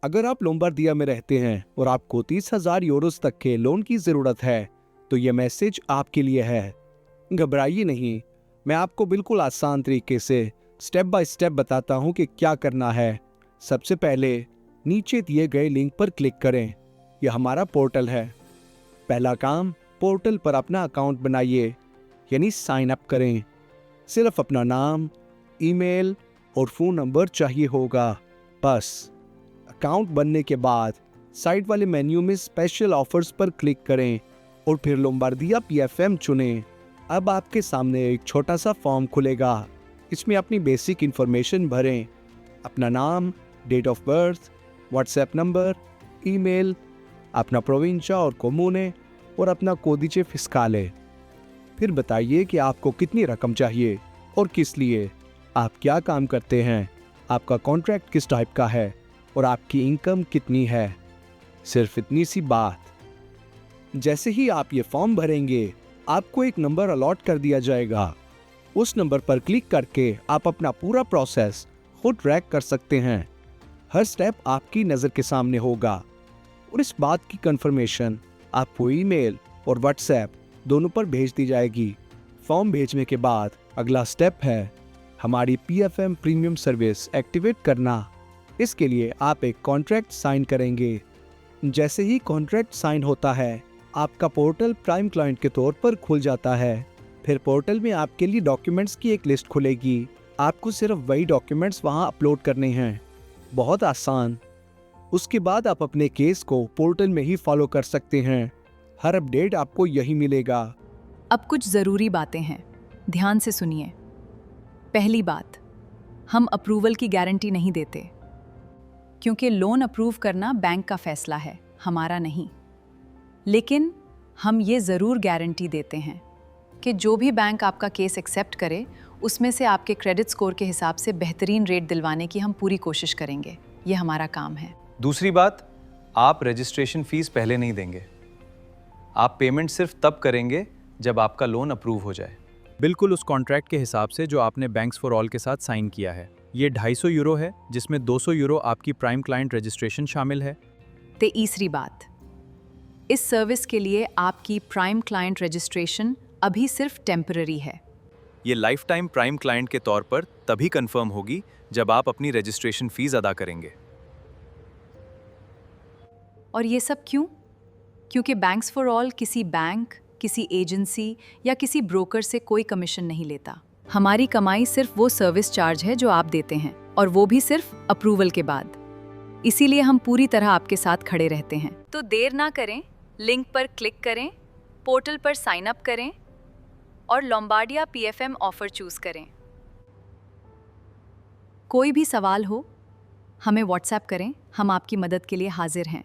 अगर आप लोम्बार्दिया में रहते हैं और आपको 30,000 यूरोस तक के लोन की जरूरत है तो यह मैसेज आपके लिए है। घबराइए नहीं, मैं आपको बिल्कुल आसान तरीके से स्टेप बाय स्टेप बताता हूं कि क्या करना है। सबसे पहले नीचे दिए गए लिंक पर क्लिक करें। यह हमारा पोर्टल है। पहला काम, पोर्टल पर अपना अकाउंट बनाइए, यानी साइन अप करें। सिर्फ अपना नाम, ईमेल और फोन नंबर चाहिए होगा, बस। अकाउंट बनने के बाद साइड वाले मेन्यू में स्पेशल ऑफर्स पर क्लिक करें और फिर लोम्बार्दिया पीएफएम चुनें। अब आपके सामने एक छोटा सा फॉर्म खुलेगा। इसमें अपनी बेसिक इंफॉर्मेशन भरें, अपना नाम, date of birth, WhatsApp number, email, अपना प्रोविंचा और कोमूने और अपना कोडिचे फिस्काले। फिर बताइए कि आपको कितनी रकम चाहिए और किस लिए, आप क्या काम करते हैं, आपका कॉन्ट्रैक्ट किस टाइप का है और आपकी इनकम कितनी है। सिर्फ इतनी सी बात। जैसे ही आप ये फॉर्म भरेंगे, आपको एक नंबर अलॉट कर दिया जाएगा। उस नंबर पर क्लिक करके आप अपना पूरा प्रोसेस खुद ट्रैक कर सकते हैं। हर स्टेप आपकी नज़र के सामने होगा और इस बात की कंफर्मेशन आपको ईमेल और व्हाट्सएप दोनों पर भेज दी जाएगी। फॉर्म भेजने के बाद अगला स्टेप है हमारी पीएफएम प्रीमियम सर्विस एक्टिवेट करना। इसके लिए आप एक कॉन्ट्रैक्ट साइन करेंगे। जैसे ही कॉन्ट्रैक्ट साइन होता है, आपका पोर्टल प्राइम क्लाइंट के तौर पर खुल जाता है। फिर पोर्टल में आपके लिए डॉक्यूमेंट्स की एक लिस्ट खुलेगी। आपको सिर्फ वही डॉक्यूमेंट्स वहां अपलोड करने हैं। बहुत आसान। उसके बाद आप अपने केस को पोर्टल में ही फॉलो कर सकते हैं। हर अपडेट आपको यही मिलेगा। अब कुछ ज़रूरी बातें हैं, ध्यान से सुनिए। पहली बात, हम अप्रूवल की गारंटी नहीं देते, क्योंकि लोन अप्रूव करना बैंक का फैसला है, हमारा नहीं। लेकिन हम ये ज़रूर गारंटी देते हैं कि जो भी बैंक आपका केस एक्सेप्ट करे, उसमें से आपके क्रेडिट स्कोर के हिसाब से बेहतरीन रेट दिलवाने की हम पूरी कोशिश करेंगे। ये हमारा काम है। दूसरी बात, आप रजिस्ट्रेशन फीस पहले नहीं देंगे। आप पेमेंट सिर्फ तब करेंगे जब आपका लोन अप्रूव हो जाए, बिल्कुल उस कॉन्ट्रैक्ट के हिसाब से जो आपने बैंक्स फॉर ऑल के साथ साइन किया है। ये 250 यूरो है, जिसमें 200 यूरो आपकी प्राइम क्लाइंट रजिस्ट्रेशन शामिल है। तीसरी बात, इस सर्विस के लिए आपकी प्राइम क्लाइंट रजिस्ट्रेशन अभी सिर्फ टेम्पररी है। ये लाइफ टाइम प्राइम क्लाइंट के तौर पर तभी कंफर्म होगी जब आप अपनी रजिस्ट्रेशन फीस अदा करेंगे। और ये सब क्यों? क्योंकि बैंक्स फॉर ऑल किसी बैंक, किसी एजेंसी या किसी ब्रोकर से कोई कमीशन नहीं लेता। हमारी कमाई सिर्फ वो सर्विस चार्ज है जो आप देते हैं, और वो भी सिर्फ अप्रूवल के बाद। इसीलिए हम पूरी तरह आपके साथ खड़े रहते हैं। तो देर ना करें, लिंक पर क्लिक करें, पोर्टल पर साइन अप करें और लोम्बार्डिया पीएफएम ऑफर चूज करें। कोई भी सवाल हो, हमें व्हाट्सएप करें, हम आपकी मदद के लिए हाजिर हैं।